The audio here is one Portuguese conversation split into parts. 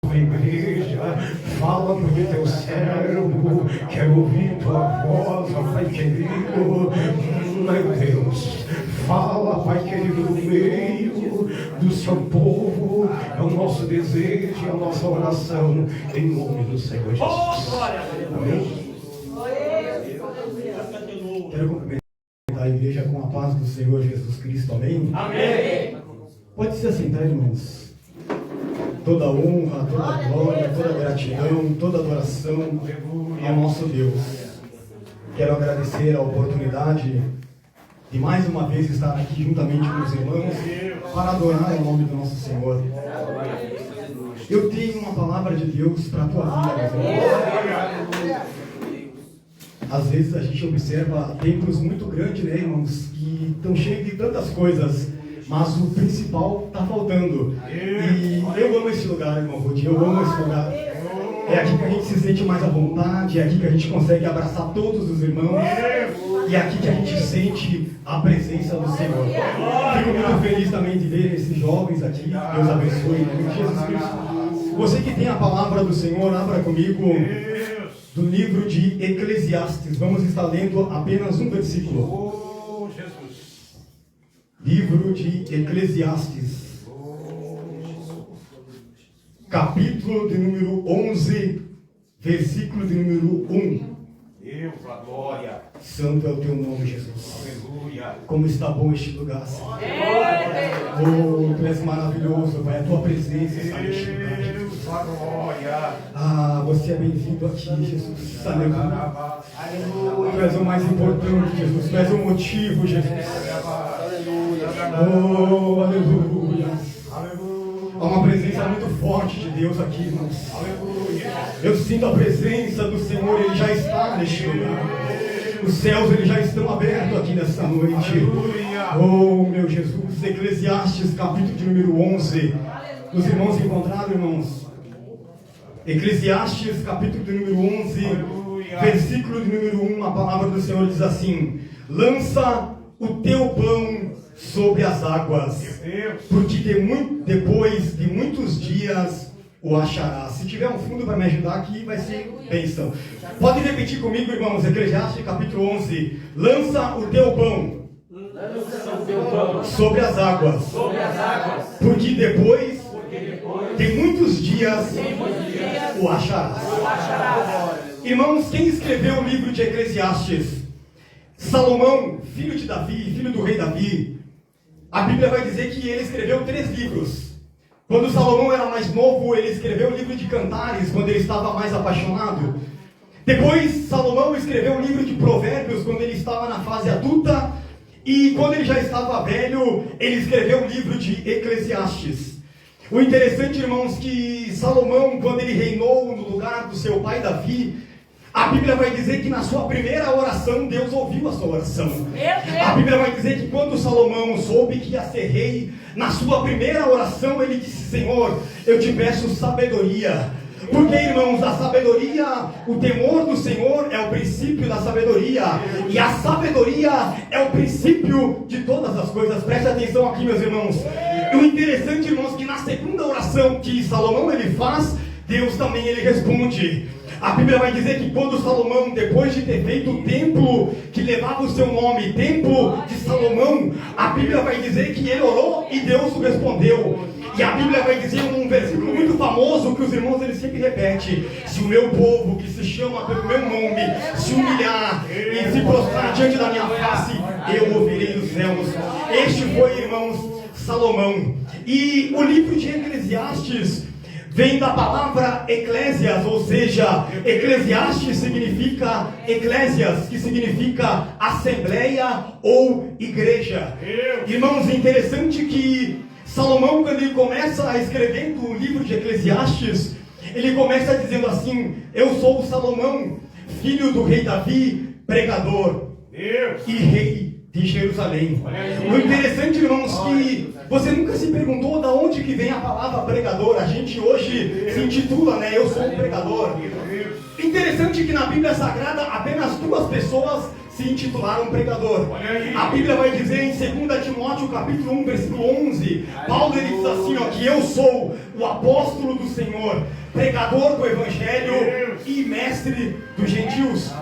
tua igreja, fala porque teu servo quer ouvir tua voz, ó Pai querido. Meu Deus, fala, Pai querido, no meio do seu povo. É o nosso desejo, é a nossa oração, em nome do Senhor Jesus. Amém. Quero cumprimentar a igreja com a paz do Senhor Jesus Cristo. Amém? Amém. Pode se assentar, irmãos. Toda honra, toda glória, toda gratidão, toda adoração ao nosso Deus. Quero agradecer a oportunidade de mais uma vez estar aqui juntamente com os irmãos para adorar o nome do nosso Senhor. Eu tenho uma palavra de Deus para a tua vida, meus irmãos. Às vezes a gente observa templos muito grandes, né, irmãos, que estão cheios de tantas coisas, mas o principal está faltando. E eu amo esse lugar, irmão Rudi, eu amo esse lugar. É aqui que a gente se sente mais à vontade, é aqui que a gente consegue abraçar todos os irmãos, e é aqui que a gente sente a presença do Senhor. Fico muito feliz também de ver esses jovens aqui. Deus abençoe, em nome de Jesus Cristo. Você que tem a palavra do Senhor, abra comigo do livro de Eclesiastes. Vamos estar lendo apenas um versículo. Livro de Eclesiastes, capítulo de número 11, versículo de número 1. Deus, a glória. Santo é o teu nome, Jesus. Aleluia. Como está bom este lugar, Senhor. Oh, tu és maravilhoso, Pai. A tua presença está neste lugar, Jesus. Deus, a glória. Ah, você é bem-vindo aqui, Jesus. Aleluia. Tu és o mais importante, Jesus. Tu és o motivo, Jesus. Oh, aleluia. Há uma presença muito forte de Deus aqui, irmãos. Eu sinto a presença do Senhor, Ele já está neste lugar. Os céus, Eles já estão abertos aqui nessa noite. Oh, meu Jesus. Eclesiastes, capítulo de número 11. Os irmãos encontraram, irmãos? Eclesiastes, capítulo de número 11, versículo de número 1, a palavra do Senhor diz assim: lança o teu pão sobre as águas, porque depois de muitos dias o acharás. Se tiver um fundo para me ajudar aqui, vai ser bênção. Pode repetir comigo, irmãos? Eclesiastes capítulo 11. Lança o teu pão sobre as águas, porque depois de muitos dias o acharás. Irmãos, quem escreveu o livro de Eclesiastes? Salomão, filho de Davi, filho do rei Davi. A Bíblia vai dizer que ele escreveu 3 livros. Quando Salomão era mais novo, ele escreveu o livro de Cantares, quando ele estava mais apaixonado. Depois, Salomão escreveu o livro de Provérbios, quando ele estava na fase adulta. E quando ele já estava velho, ele escreveu o livro de Eclesiastes. O interessante, irmãos, que Salomão, quando ele reinou no lugar do seu pai Davi, a Bíblia vai dizer que na sua primeira oração, Deus ouviu a sua oração. A Bíblia vai dizer que quando Salomão soube que ia ser rei, na sua primeira oração ele disse: Senhor, eu te peço sabedoria. Porque, irmãos, a sabedoria, o temor do Senhor é o princípio da sabedoria. E a sabedoria é o princípio de todas as coisas. Preste atenção aqui, meus irmãos. E o interessante, irmãos, que na segunda oração que Salomão ele faz, Deus também ele responde. A Bíblia vai dizer que quando Salomão, depois de ter feito o templo que levava o seu nome, templo de Salomão, a Bíblia vai dizer que ele orou e Deus o respondeu. E a Bíblia vai dizer um versículo muito famoso que os irmãos eles sempre repetem: se o meu povo, que se chama pelo meu nome, se humilhar e se prostrar diante da minha face, eu ouvirei os céus. Este foi, irmãos, Salomão. E o livro de Eclesiastes vem da palavra eclésias, ou seja, Eclesiastes significa eclésias, que significa assembleia ou igreja. Irmãos, é interessante que Salomão, quando ele começa escrevendo o livro de Eclesiastes, ele começa dizendo assim: eu sou Salomão, filho do rei Davi, pregador e rei de Jerusalém. O interessante, irmãos, que você nunca se perguntou de onde que vem a palavra pregador. A gente hoje se intitula, né? Eu sou um pregador. Interessante que na Bíblia Sagrada apenas 2 pessoas se intitular um pregador. A Bíblia vai dizer em 2 Timóteo capítulo 1, versículo 11, Paulo ele diz assim, ó, que eu sou o apóstolo do Senhor, pregador do Evangelho e mestre dos gentios.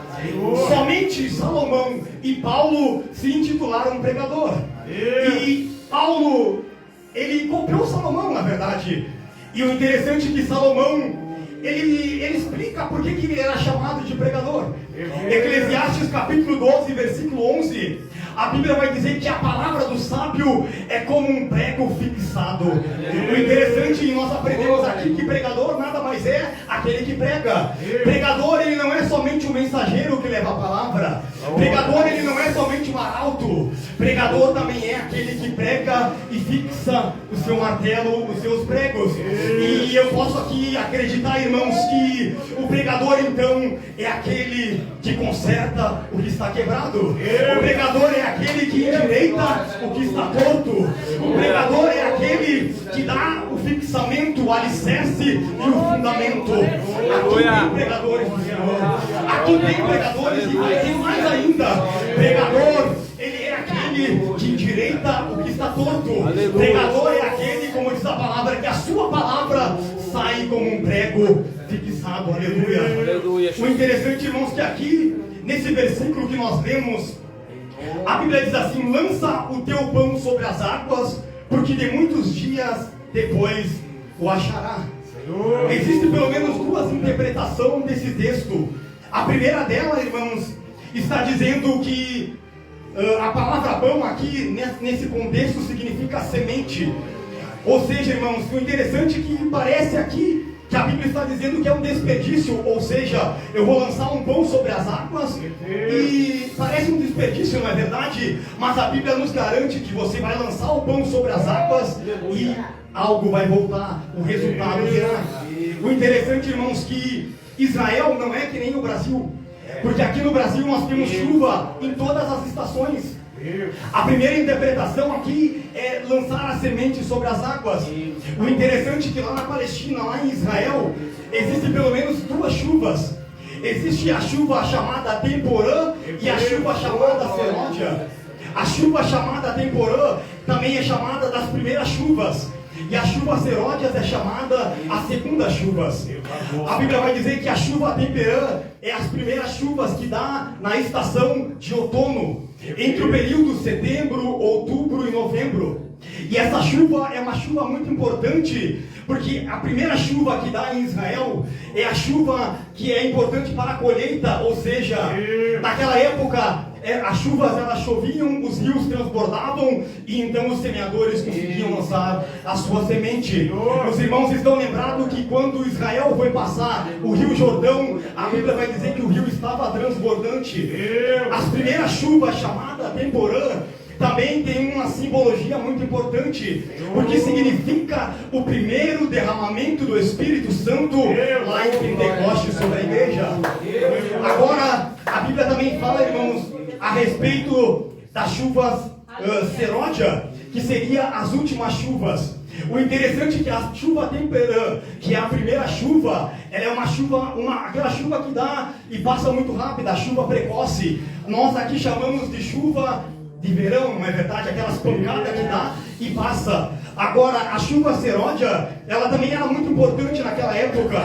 Somente Salomão e Paulo se intitularam pregador. E Paulo, ele copiou Salomão, na verdade. E o interessante é que Salomão, ele explica por que ele era chamado de pregador. Eclesiastes capítulo 12, versículo 11, a Bíblia vai dizer que a palavra do sábio é como um prego fixado. O interessante, nós aprendemos aqui que pregador nada mais é aquele que prega. Pregador, ele não é somente um mensageiro que leva a palavra. Pregador, ele não é somente um arauto. Pregador também é aquele que prega e fixa o seu martelo, os seus pregos. E eu posso aqui acreditar, irmãos, que o pregador então é aquele que conserta o que está quebrado. O pregador é aquele que endireita o que está torto. O pregador é aquele que dá o fixamento, o alicerce e o fundamento. Aqui tem pregadores do Senhor. Aqui tem pregadores e vai ter mais ainda. Pregador, ele é aquele que endireita o que está torto. Pregador é aquele, como diz a palavra, que a sua palavra sai como um prego fixado. Aleluia. O interessante, irmãos, que aqui, nesse versículo que nós lemos, a Bíblia diz assim: lança o teu pão sobre as águas, porque de muitos dias depois o achará. Existem pelo menos duas interpretações desse texto. A primeira dela, irmãos, está dizendo que a palavra pão aqui, nesse contexto, significa semente. Ou seja, irmãos, o interessante é que parece aqui que a Bíblia está dizendo que é um desperdício, ou seja, eu vou lançar um pão sobre as águas, e parece um desperdício, não é verdade? Mas a Bíblia nos garante que você vai lançar o pão sobre as águas e algo vai voltar, o resultado virá. O interessante, irmãos, que Israel não é que nem o Brasil, porque aqui no Brasil nós temos chuva em todas as estações. A primeira interpretação aqui é lançar a semente sobre as águas. O interessante é que lá na Palestina, lá em Israel, existem pelo menos duas chuvas. Existe a chuva chamada temporã e a chuva chamada seródia. A chuva chamada temporã também é chamada das primeiras chuvas. E a chuva seródias é chamada as segundas chuvas. A Bíblia vai dizer que a chuva temperã é as primeiras chuvas que dá na estação de outono, entre o período setembro, outubro e novembro. E essa chuva é uma chuva muito importante, porque a primeira chuva que dá em Israel é a chuva que é importante para a colheita, ou seja, naquela época as chuvas elas choviam, os rios transbordavam e então os semeadores conseguiam lançar a sua semente. Os irmãos estão lembrados que quando Israel foi passar o rio Jordão, a Bíblia vai dizer que o rio estava transbordante. As primeiras chuvas, chamada temporã, também tem uma simbologia muito importante, porque significa o primeiro derramamento do Espírito Santo lá em Pentecostes sobre a igreja. Agora, a Bíblia também fala, irmãos, a respeito das chuvas seródia, que seria as últimas chuvas. O interessante é que a chuva temperã, que é a primeira chuva, ela é uma chuva, aquela chuva que dá e passa muito rápido, a chuva precoce. Nós aqui chamamos de chuva de verão, não é verdade? Aquelas pancadas que dá e passa. Agora, a chuva seródia, ela também era muito importante naquela época,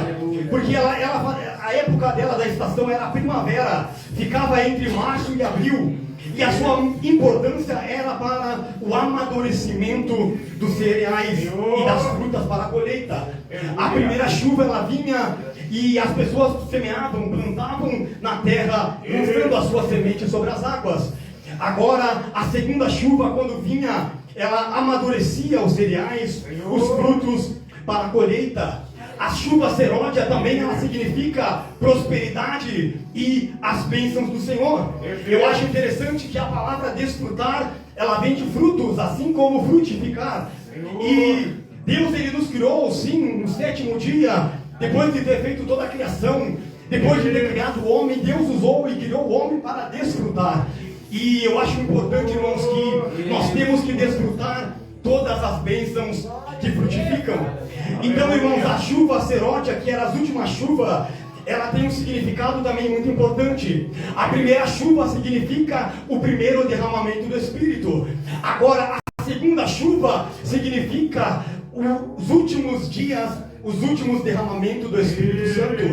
porque a época dela, da estação, era a primavera, ficava entre março e abril, e a sua importância era para o amadurecimento dos cereais e das frutas para a colheita. A primeira chuva, ela vinha e as pessoas semeavam, plantavam na terra, lançando a sua semente sobre as águas. Agora, a segunda chuva, quando vinha, ela amadurecia os cereais, os frutos para a colheita. A chuva seródia também, ela significa prosperidade e as bênçãos do Senhor. Eu acho interessante que a palavra desfrutar, ela vem de frutos, assim como frutificar. E Deus, ele nos criou, sim, no sétimo dia, depois de ter feito toda a criação, depois de ter criado o homem, Deus usou e criou o homem para desfrutar. E eu acho importante, irmãos, que nós temos que desfrutar todas as bênçãos que frutificam. Então, irmãos, a chuva seródia, que era as últimas chuvas, ela tem um significado também muito importante. A primeira chuva significa o primeiro derramamento do Espírito. Agora, a segunda chuva significa os últimos dias, os últimos derramamentos do Espírito Santo.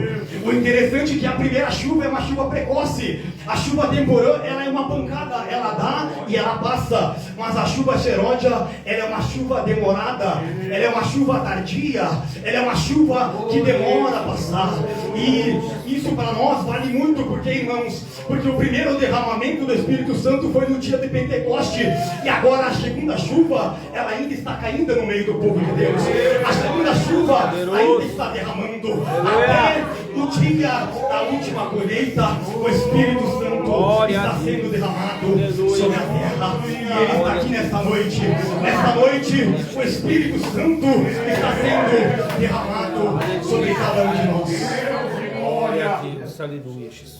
O interessante é que a primeira chuva é uma chuva precoce. A chuva temporã, ela é uma pancada, ela dá e ela passa. Mas a chuva seródia, ela é uma chuva demorada, ela é uma chuva tardia, ela é uma chuva que demora a passar. E isso para nós vale muito, porque, irmãos, porque o primeiro derramamento do Espírito Santo foi no dia de Pentecoste, e agora a segunda chuva, ela ainda está caindo no meio do povo de Deus. A segunda chuva ainda está derramando até o dia da última colheita. O Espírito Santo está sendo derramado sobre a terra, e Ele está aqui nesta noite. Nesta noite, o Espírito Santo está sendo derramado sobre cada um de nós.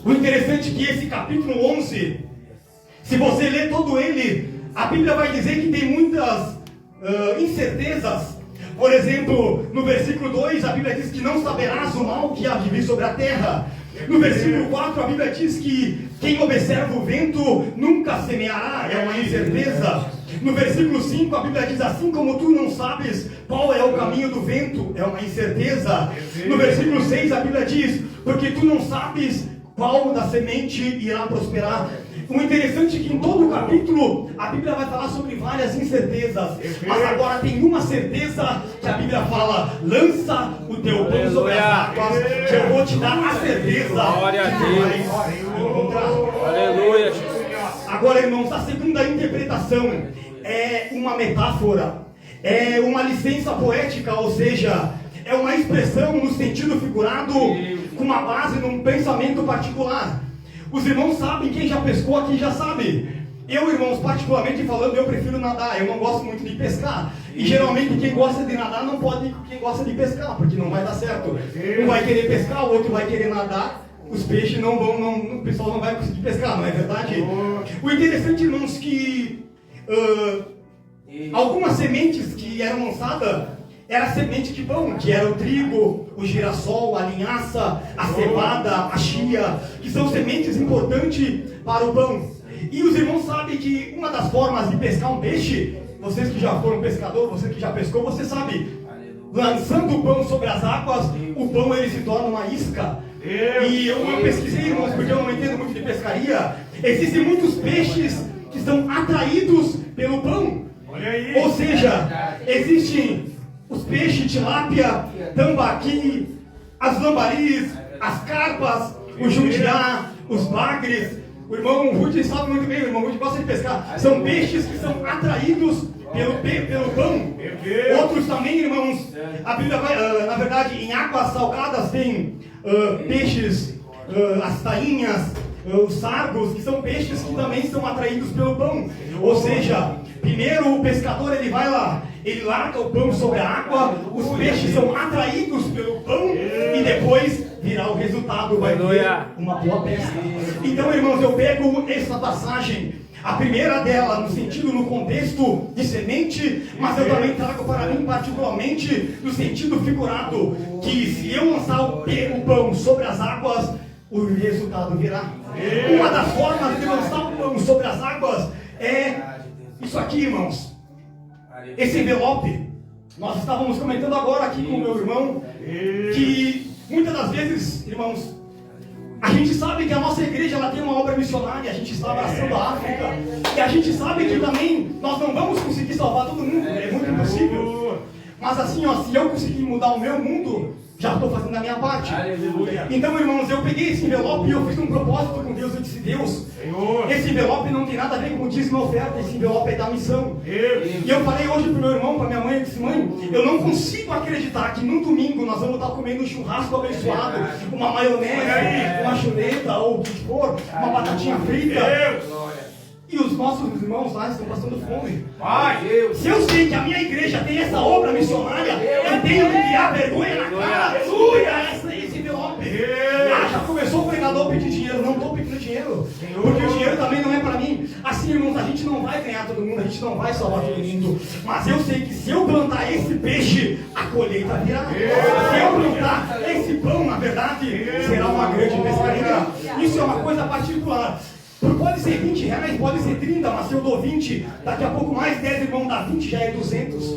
O interessante é que esse capítulo 11, se você ler todo ele, a Bíblia vai dizer que tem muitas incertezas. Por exemplo, no versículo 2, a Bíblia diz que não saberás o mal que há de vir sobre a terra. No versículo 4, a Bíblia diz que quem observa o vento nunca semeará, é uma incerteza. No versículo 5, a Bíblia diz: assim como tu não sabes qual é o caminho do vento, é uma incerteza. No versículo 6, a Bíblia diz: porque tu não sabes qual da semente irá prosperar. O interessante é que em todo o capítulo a Bíblia vai falar sobre várias incertezas, mas agora tem uma certeza que a Bíblia fala: lança o teu pão sobre as águas, que eu vou te dar a certeza que tu vais encontrar. Aleluia. Agora, irmãos, a segunda interpretação é uma metáfora, é uma licença poética, ou seja, é uma expressão no sentido figurado, com uma base num pensamento particular. Os irmãos sabem, quem já pescou aqui já sabe. Eu, irmãos, particularmente falando, eu prefiro nadar, eu não gosto muito de pescar. E geralmente quem gosta de nadar não pode ir com quem gosta de pescar, porque não vai dar certo. Um vai querer pescar, o outro vai querer nadar, os peixes não vão, o pessoal não vai conseguir pescar, não é verdade? O interessante, irmãos, que algumas sementes que eram lançadas era semente de pão, que era o trigo, o girassol, a linhaça, a cevada, a chia, que são sementes importantes para o pão. E os irmãos sabem que uma das formas de pescar um peixe, vocês que já foram pescador, você que já pescou, você sabe, lançando o pão sobre as águas, o pão ele se torna uma isca. E eu pesquisei, irmãos, porque eu não entendo muito de pescaria. Existem muitos peixes que são atraídos pelo pão. Ou seja, existem os peixes, tilápia, tambaqui, as lambaris, as carpas, o jundiá, os bagres. O irmão Rudy sabe muito bem, o irmão Rudy gosta de pescar. São peixes que são atraídos pelo pão. Outros também, irmãos, a Bíblia vai, na verdade, em águas salgadas tem peixes, as tainhas, os sargos, que são peixes que também são atraídos pelo pão. Ou seja, primeiro o pescador ele vai lá, ele larga o pão sobre a água, os peixes são atraídos pelo pão e depois virá o resultado, vai ter uma boa pesca. Então, irmãos, eu pego essa passagem, a primeira dela no sentido, no contexto de semente, mas eu também trago para mim particularmente no sentido figurado, que se eu lançar o pão sobre as águas, o resultado virá. Uma das formas de lançar o pão sobre as águas é isso aqui, irmãos. Esse envelope. Nós estávamos comentando agora aqui com o meu irmão que muitas das vezes, irmãos, a gente sabe que a nossa igreja ela tem uma obra missionária, a gente está abraçando a África, e a gente sabe que também nós não vamos conseguir salvar todo mundo, é muito impossível. Mas assim, ó, se eu conseguir mudar o meu mundo, já estou fazendo a minha parte. Então, irmãos, eu peguei esse envelope e eu fiz um propósito com Deus. Eu disse: Deus, esse envelope não tem nada a ver com o dízimo e oferta, esse envelope é da missão. E eu falei hoje pro meu irmão, para minha mãe, eu disse: mãe, eu não consigo acreditar que no domingo nós vamos estar comendo um churrasco abençoado, uma maionese, uma chuleta ou o que for, uma batatinha frita. E os nossos irmãos lá estão passando fome. Se eu sei que a minha igreja tem essa obra missionária, eu tenho que criar vergonha na cara. Aleluia! Esse envelope. Já começou o pregador a pedir dinheiro. Não estou pedindo dinheiro, porque o dinheiro também não é para mim. Assim, irmãos, a gente não vai ganhar todo mundo, a gente não vai salvar todo mundo. Mas eu sei que se eu plantar esse peixe, a colheita virá. Se eu plantar esse pão, na verdade, será Pode ser 20 reais, pode ser 30, mas se eu dou 20, daqui a pouco mais 10 irmãos dá 20, já é 200.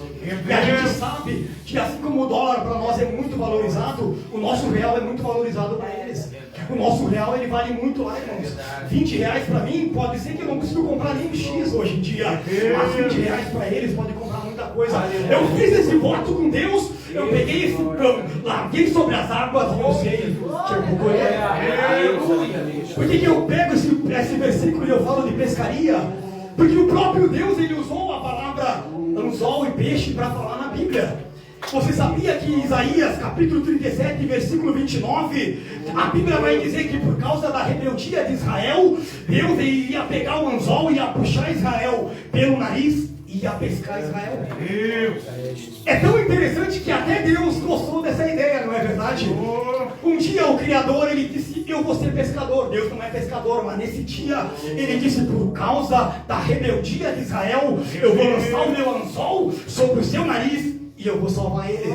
E a gente sabe que assim como o dólar para nós é muito valorizado, o nosso real é muito valorizado para eles. O nosso real ele vale muito lá, irmãos. 20 reais para mim, pode ser que eu não consiga comprar nem um X hoje em dia, mas 20 reais para eles pode comprar muita coisa. Eu fiz esse voto com Deus, eu peguei esse pão, larguei sobre as águas e eu sei que eu vou colher. Por que eu pego esse versículo e eu falo de pescaria? Porque o próprio Deus ele usou a palavra anzol e peixe para falar na Bíblia. Você sabia que em Isaías capítulo 37, versículo 29, a Bíblia vai dizer que por causa da rebeldia de Israel, Deus ia pegar o anzol e ia puxar Israel pelo nariz e ia pescar Israel. É tão interessante que até Deus gostou dessa ideia, não é verdade? Um dia o Criador ele disse: eu vou ser pescador. Deus não é pescador, mas nesse dia ele disse: por causa da rebeldia de Israel, eu vou lançar o meu anzol sobre o seu nariz e eu vou salvar ele.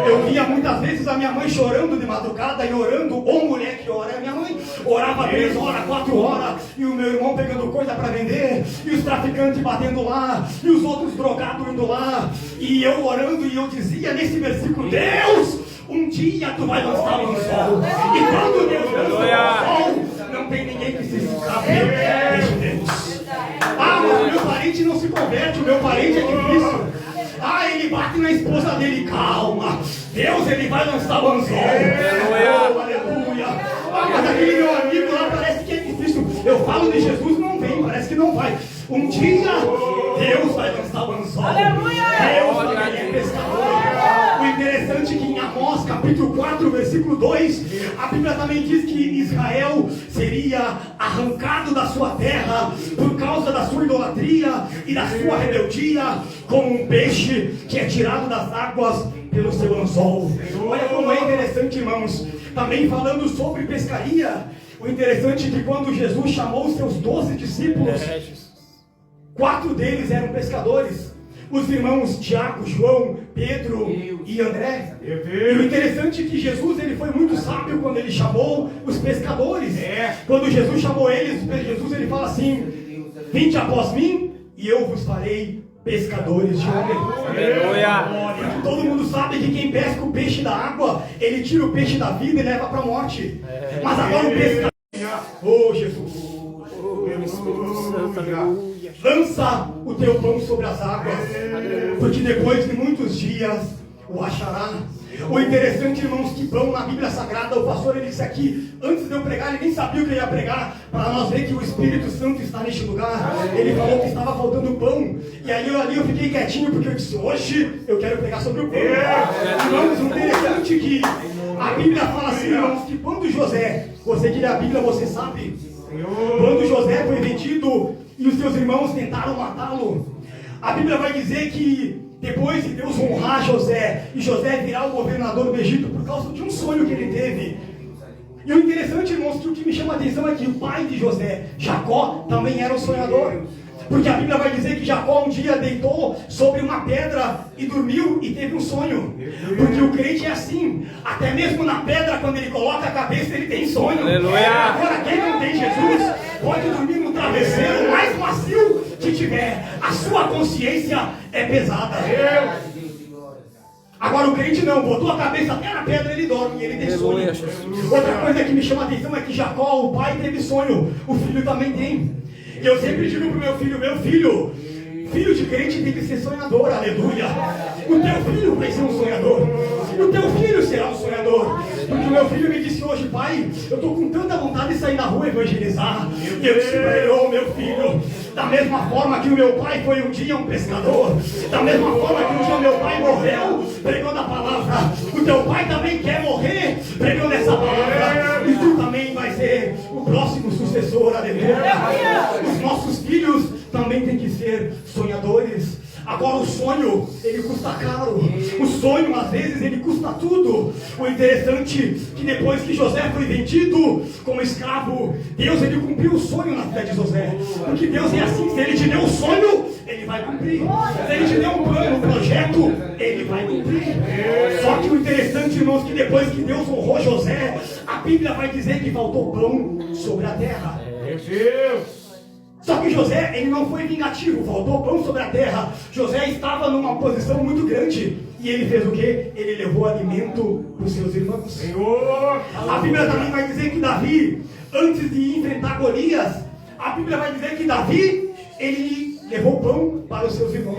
Eu via muitas vezes a minha mãe chorando de madrugada e orando, ou mulher que ora. A minha mãe orava 3 horas, 4 horas, e o meu irmão pegando coisa para vender, e os traficantes batendo lá, e os outros drogados indo lá, e eu orando, e eu dizia nesse versículo: Deus, um dia tu vai lançar o anzol. E quando Deus lança o anzol, não tem ninguém que se escape. Deixa Deus. Ah, mas o meu parente não se converte, o meu parente é difícil. Ah, ele bate na esposa dele. Calma, Deus ele vai lançar o anzol. Oh, aleluia. Mas aquele meu amigo lá parece que é difícil. Eu falo de Jesus, não vem, parece que não vai. Um dia Deus vai lançar o anzol. Deus também é pescador. O interessante é que em Amós capítulo 4, versículo 2, a Bíblia também diz que Israel seria arrancado da sua terra por causa da sua idolatria e da sua rebeldia, como um peixe que é tirado das águas pelo seu anzol. Olha como é interessante, irmãos. Também falando sobre pescaria, o interessante é que quando Jesus chamou os seus 12 discípulos, 4 deles eram pescadores. Os irmãos Tiago, João, Pedro e André. E o interessante é que Jesus ele foi muito sábio quando ele chamou os pescadores. Quando Jesus chamou eles, Jesus ele fala assim: vinde após mim e eu vos farei pescadores de homens. Aleluia. Todo mundo sabe que quem pesca o peixe da água, ele tira o peixe da vida e leva para a morte. Mas agora o pescador, oh Jesus, lança o teu pão sobre as águas, porque depois de muitos dias o achará. O interessante, irmãos, que pão na Bíblia Sagrada, o pastor ele disse aqui, antes de eu pregar, ele nem sabia o que eu ia pregar, para nós ver que o Espírito Santo está neste lugar. Ele falou que estava faltando pão, e aí eu fiquei quietinho, porque eu disse: hoje eu quero pregar sobre o pão. Irmãos, o interessante é que a Bíblia fala assim, irmãos, que quando José, você que lê a Bíblia, você sabe, quando José foi vendido e os seus irmãos tentaram matá-lo, a Bíblia vai dizer que depois de Deus honrar José, e José virar o governador do Egito por causa de um sonho que ele teve. E o interessante, irmãos, que o que me chama a atenção é que o pai de José, Jacó, também era um sonhador. Porque a Bíblia vai dizer que Jacó um dia deitou sobre uma pedra e dormiu e teve um sonho. Porque o crente é assim, até mesmo na pedra, quando ele coloca a cabeça, ele tem sonho. Aleluia. Agora quem não tem Jesus, pode dormir no travesseiro mais macio que tiver, a sua consciência é pesada. Agora o crente não, botou a cabeça até na pedra, ele dorme e ele tem sonho. Outra coisa que me chama a atenção é que Jacó, o pai, teve sonho, o filho também tem. E eu sempre digo pro meu filho, filho de crente tem que ser sonhador, aleluia. O teu filho vai ser um sonhador. O teu filho será um sonhador. Porque o meu filho me disse hoje: pai, eu estou com tanta vontade de sair na rua evangelizar. E eu disse para ele: ô meu filho, da mesma forma que o meu pai foi um dia um pescador, da mesma forma que um dia o meu pai morreu pregando a palavra, o teu pai também quer morrer pregando essa palavra. E tu também vai ser o próximo sucessor, aleluia. Os nossos filhos também têm que ser sonhadores. Agora o sonho, ele custa caro. O sonho, às vezes, ele custa tudo. O interessante é que depois que José foi vendido como escravo, Deus, ele cumpriu o sonho na vida de José. Porque Deus é assim, se ele te deu um sonho, ele vai cumprir. Se ele te deu um plano, um projeto, ele vai cumprir. Só que o interessante, irmãos, que depois que Deus honrou José, a Bíblia vai dizer que faltou pão sobre a terra. Meu Deus. Só que José, ele não foi vingativo, faltou pão sobre a terra. José estava numa posição muito grande. E ele fez o quê? Ele levou alimento para os seus irmãos. Senhor. A Bíblia também vai dizer que Davi, antes de enfrentar Golias, a Bíblia vai dizer que Davi, ele levou pão para os seus irmãos.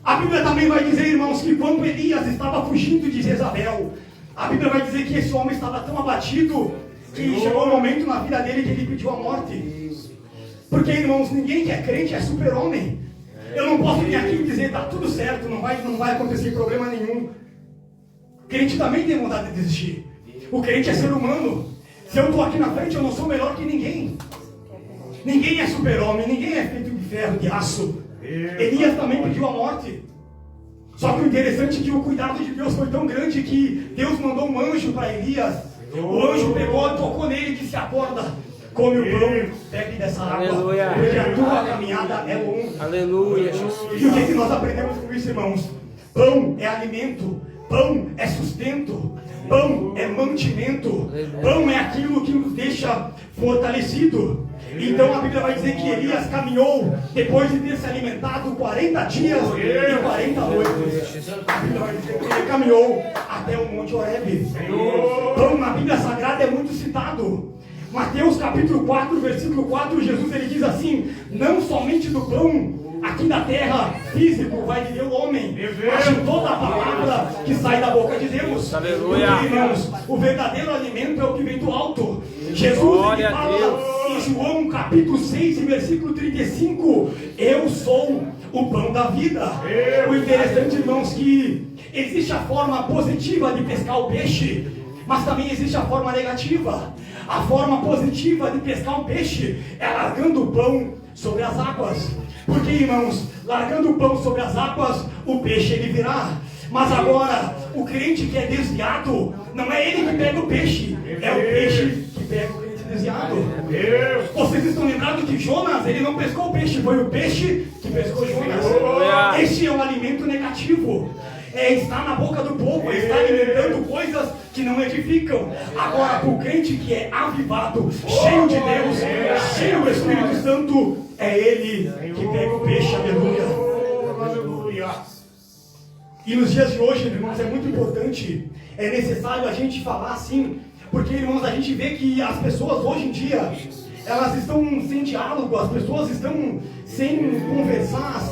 A Bíblia também vai dizer, irmãos, que quando Elias estava fugindo de Jezabel, a Bíblia vai dizer que esse homem estava tão abatido que chegou um momento na vida dele que ele pediu a morte. Porque, irmãos, ninguém que é crente é super-homem. Eu não posso vir aqui e dizer, está tudo certo, não vai acontecer problema nenhum. O crente também tem vontade de desistir. O crente é ser humano. Se eu estou aqui na frente, eu não sou melhor que ninguém. Ninguém é super-homem, ninguém é feito de ferro, de aço. Elias também pediu a morte. Só que o interessante é que o cuidado de Deus foi tão grande que Deus mandou um anjo para Elias. O anjo pegou, tocou nele e disse, acorda, come o pão, bebe dessa água. Aleluia. Porque a tua caminhada é longa. Aleluia, Jesus. E o que nós aprendemos com isso, irmãos? Pão é alimento, pão é sustento, pão é mantimento, pão é aquilo que nos deixa fortalecido. Então a Bíblia vai dizer que Elias caminhou depois de ter se alimentado 40 dias e 40 noites. A Bíblia vai dizer que ele caminhou até o Monte Horebe. Pão na Bíblia Sagrada é muito citado. Mateus capítulo 4, versículo 4, Jesus ele diz assim: não somente do pão aqui da terra físico vai viver o homem, mas de toda a palavra que sai da boca de Deus. Aleluia. Porque, irmãos, o verdadeiro alimento é o que vem do alto. Jesus ele fala em João capítulo 6 e versículo 35: eu sou o pão da vida. O interessante, irmãos, que existe a forma positiva de pescar o peixe, mas também existe a forma negativa. A forma positiva de pescar um peixe é largando o pão sobre as águas. Porque, irmãos, largando o pão sobre as águas, o peixe ele virá. Mas agora, o crente que é desviado, não é ele que pega o peixe, é o peixe que pega o crente desviado. Vocês estão lembrados que Jonas, ele não pescou o peixe, foi o peixe que pescou Jonas. Este é um alimento negativo. Está na boca do povo, está alimentando coisas que não edificam. Agora, para o crente que é avivado, cheio de Deus, cheio do Espírito Santo, é ele que pega o peixe. Aleluia. E nos dias de hoje, irmãos, é muito importante, é necessário a gente falar assim, porque, irmãos, a gente vê que as pessoas hoje em dia, elas estão sem diálogo, as pessoas estão sem conversar,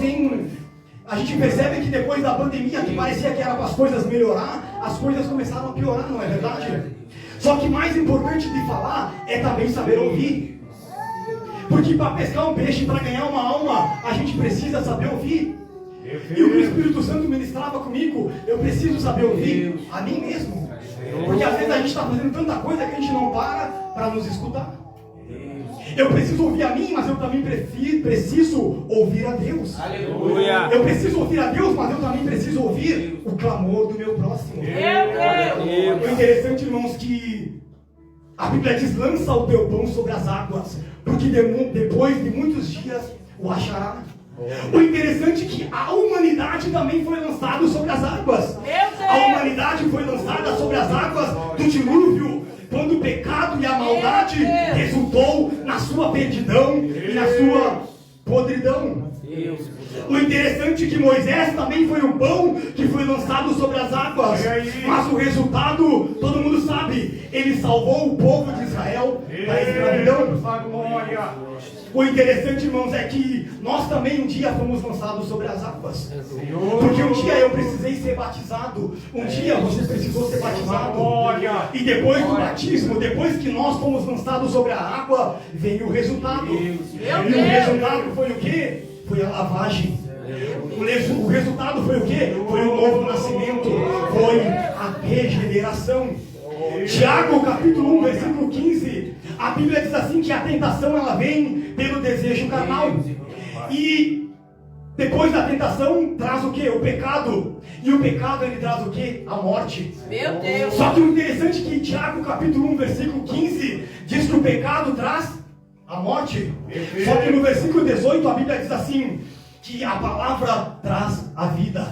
A gente percebe que depois da pandemia, que parecia que era para as coisas melhorar, as coisas começaram a piorar, não é verdade? Só que mais importante de falar é também saber ouvir. Porque para pescar um peixe, para ganhar uma alma, a gente precisa saber ouvir. E o que o Espírito Santo ministrava comigo, eu preciso saber ouvir a mim mesmo. Porque às vezes a gente está fazendo tanta coisa que a gente não para nos escutar. Eu preciso ouvir a mim, mas eu também preciso ouvir a Deus. Aleluia. Eu preciso ouvir a Deus, mas eu também preciso ouvir o clamor do meu próximo. O interessante, irmãos, que a Bíblia diz: lança o teu pão sobre as águas, porque depois de muitos dias o achará. O interessante é que a humanidade também foi lançada sobre as águas. A humanidade foi lançada sobre as águas do dilúvio, quando o pecado e a maldade resultou na sua perdição e na sua podridão. O interessante é que Moisés também foi um pão que foi lançado sobre as águas, mas o resultado, todo mundo sabe, ele salvou o povo de Israel da escravidão. O interessante, irmãos, é que nós também um dia fomos lançados sobre as águas. Porque um dia eu precisei ser batizado, um dia você precisou ser batizado. E depois do batismo, depois que nós fomos lançados sobre a água, veio o resultado. E o resultado foi o quê? Foi a lavagem. O resultado foi o quê? Foi o novo nascimento, foi a regeneração. Tiago capítulo 1, versículo 15, a Bíblia diz assim que a tentação ela vem pelo desejo carnal. E depois da tentação traz o quê? O pecado. E o pecado ele traz o quê? A morte. Meu Deus. Só que o interessante é que Tiago capítulo 1, versículo 15 diz que o pecado traz a morte. Só que no versículo 18 a Bíblia diz assim: que a palavra traz a vida.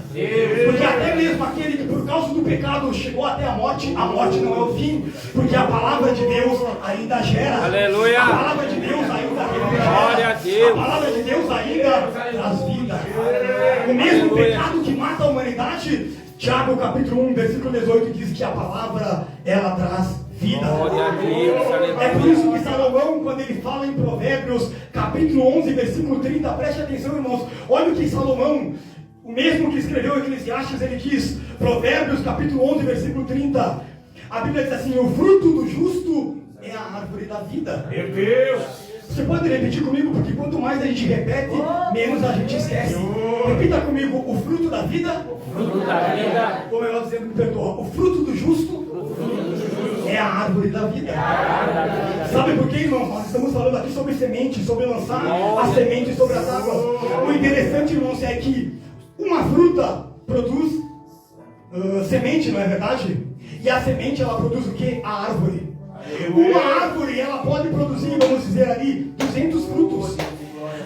Porque até mesmo aquele que por causa do pecado chegou até a morte não é o fim, porque a palavra de Deus ainda gera. Aleluia. A palavra de Deus ainda refrigera. Glória a Deus. A palavra de Deus ainda traz vida. O mesmo pecado que mata a humanidade, Tiago capítulo 1, versículo 18 diz que a palavra ela traz vida. Glória a Deus. Aleluia. É por isso que Salomão, quando ele fala em Provérbios, capítulo 11, versículo 30, preste atenção, irmãos. Olha o que Salomão, o mesmo que escreveu Eclesiastes, ele diz, Provérbios, capítulo 11, versículo 30. A Bíblia diz assim: o fruto do justo é a árvore da vida. Meu Deus. Você pode repetir comigo, porque quanto mais a gente repete, menos a gente esquece. Repita comigo: o fruto da vida. Fruto da vida. Ou melhor dizendo, perdoa, o fruto do justo é a árvore da vida. Sabe por quê, irmãos? Nós estamos falando aqui sobre semente, sobre lançar a semente sobre as águas. O interessante, irmãos, é que uma fruta produz semente, não é verdade? E a semente, ela produz o quê? A árvore. Uma árvore, ela pode produzir, vamos dizer ali, 200 frutos.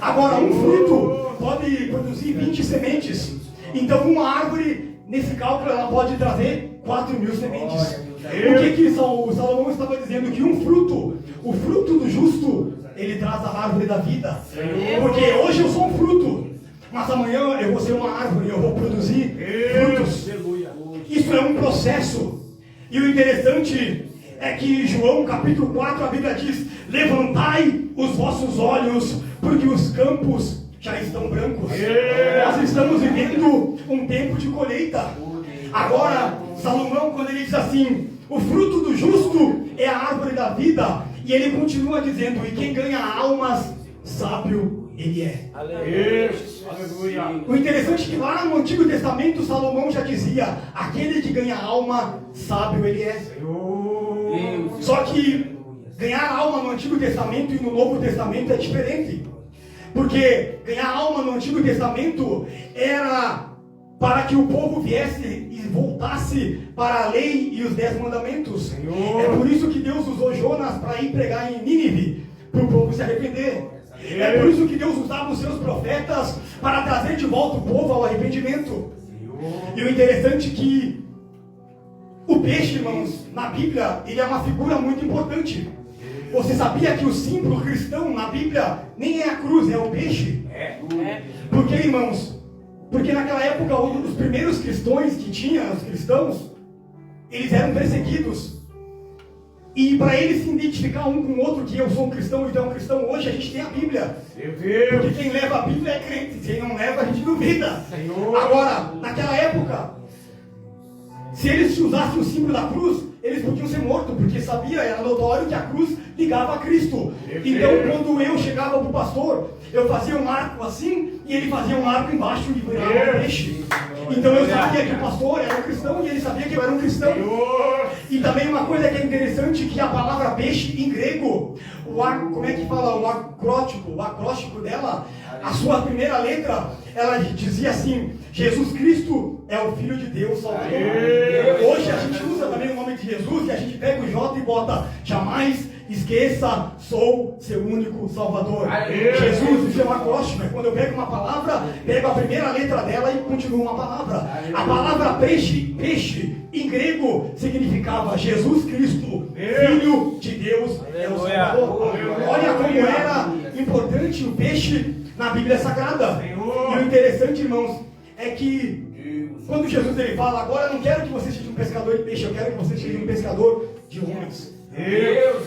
Agora, um fruto pode produzir 20 sementes. Então, uma árvore, nesse cálculo, ela pode trazer 4.000 sementes. O que o Salomão estava dizendo? Que um fruto, o fruto do justo, ele traz a árvore da vida. Porque hoje eu sou um fruto, mas amanhã eu vou ser uma árvore, eu vou produzir frutos. Isso é um processo. E o interessante é que João capítulo 4, a Bíblia diz: levantai os vossos olhos, porque os campos já estão brancos. Nós estamos vivendo um tempo de colheita. Agora, Salomão, quando ele diz assim, o fruto do justo é a árvore da vida, e ele continua dizendo: e quem ganha almas, sábio ele é. Aleluia. O interessante é que lá no Antigo Testamento, Salomão já dizia: aquele que ganha alma, sábio ele é. Só que ganhar alma no Antigo Testamento e no Novo Testamento é diferente. Porque ganhar alma no Antigo Testamento era para que o povo viesse e voltasse para a lei e os 10 mandamentos. É por isso que Deus usou Jonas para ir pregar em Nínive, para o povo se arrepender. É por isso que Deus usava os seus profetas para trazer de volta o povo ao arrependimento. E o interessante é que o peixe, irmãos, na Bíblia, ele é uma figura muito importante. Você sabia que o símbolo cristão na Bíblia nem é a cruz, é o peixe? Por que, irmãos? Porque naquela época, os primeiros cristãos que tinham, os cristãos, eles eram perseguidos. E para eles se identificar um com o outro, que eu sou um cristão e tu é um cristão, hoje a gente tem a Bíblia. Porque quem leva a Bíblia é crente, quem não leva a gente duvida. Agora, naquela época, se eles usassem o símbolo da cruz, eles podiam ser mortos, porque sabia, era notório que a cruz ligava a Cristo. Então, quando eu chegava para o pastor, eu fazia um arco assim, e ele fazia um arco embaixo e virava um peixe. Então eu sabia que o pastor era um cristão, e ele sabia que eu era um cristão. E também uma coisa que é interessante, que a palavra peixe em grego, como é que fala, o acróstico dela, a sua primeira letra, ela dizia assim: Jesus Cristo é o Filho de Deus Salvador. Hoje a gente usa também o nome de Jesus, e a gente pega o J e bota: jamais esqueça, sou seu único Salvador. Jesus, isso é um acróstico. Quando eu pego uma palavra, pego a primeira letra dela e continuo uma palavra. A palavra peixe, em grego, significava Jesus Cristo, Filho de Deus, é o Salvador. Olha como era importante o peixe na Bíblia Sagrada. E o interessante, irmãos, é que quando Jesus ele fala: agora eu não quero que você seja um pescador de peixe, eu quero que você seja um pescador de homens.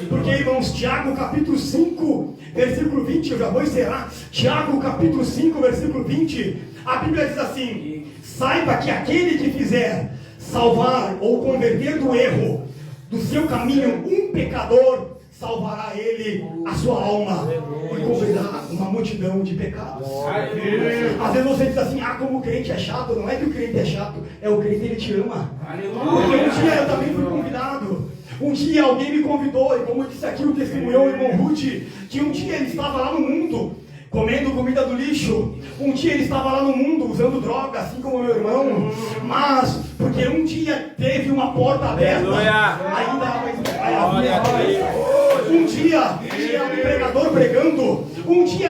Porque, irmãos, Tiago capítulo 5, versículo 20, eu já vou encerrar. Tiago capítulo 5, versículo 20, a Bíblia diz assim: saiba que aquele que fizer salvar ou converter do erro do seu caminho um pecador, salvará ele a sua alma e cobrirá uma multidão de pecados. Às vezes você diz assim: ah, como o crente é chato. Não é que o crente é chato, é o crente, ele te ama. Porque um dia eu também fui convidado. Um dia alguém me convidou, e como disse aqui o testemunhou o irmão Ruth, que um dia ele estava lá no mundo, comendo comida do lixo. Um dia ele estava lá no mundo, usando droga, assim como meu irmão. Mas, porque um dia teve uma porta aberta, ainda um dia um pregador pregando, um dia